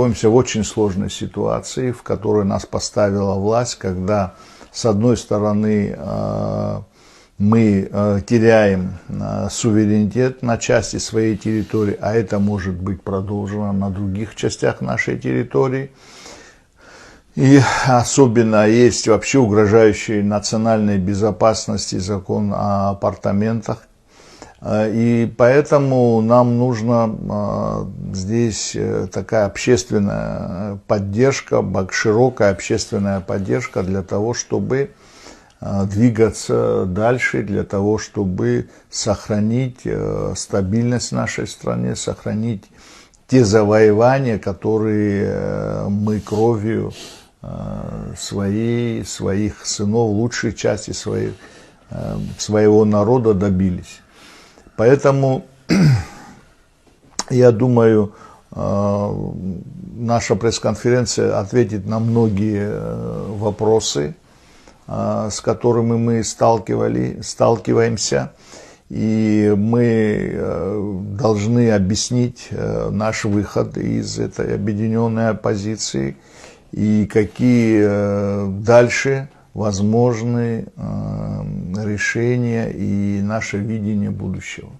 находимся в очень сложной ситуации, в которой нас поставила власть, когда, с одной стороны, мы теряем суверенитет на части своей территории, а это может быть продолжено на других частях нашей территории. И особенно есть вообще угрожающий национальной безопасности закон о апартаментах. И поэтому нам нужна здесь такая общественная поддержка, широкая общественная поддержка для того, чтобы двигаться дальше, для того, чтобы сохранить стабильность в нашей стране, сохранить те завоевания, которые мы кровью своих сынов, лучшей части своего народа добились. Поэтому, я думаю, наша пресс-конференция ответит на многие вопросы, с которыми мы сталкиваемся, и мы должны объяснить наш выход из этой объединенной оппозиции и какие дальше возможны решения и наше видение будущего.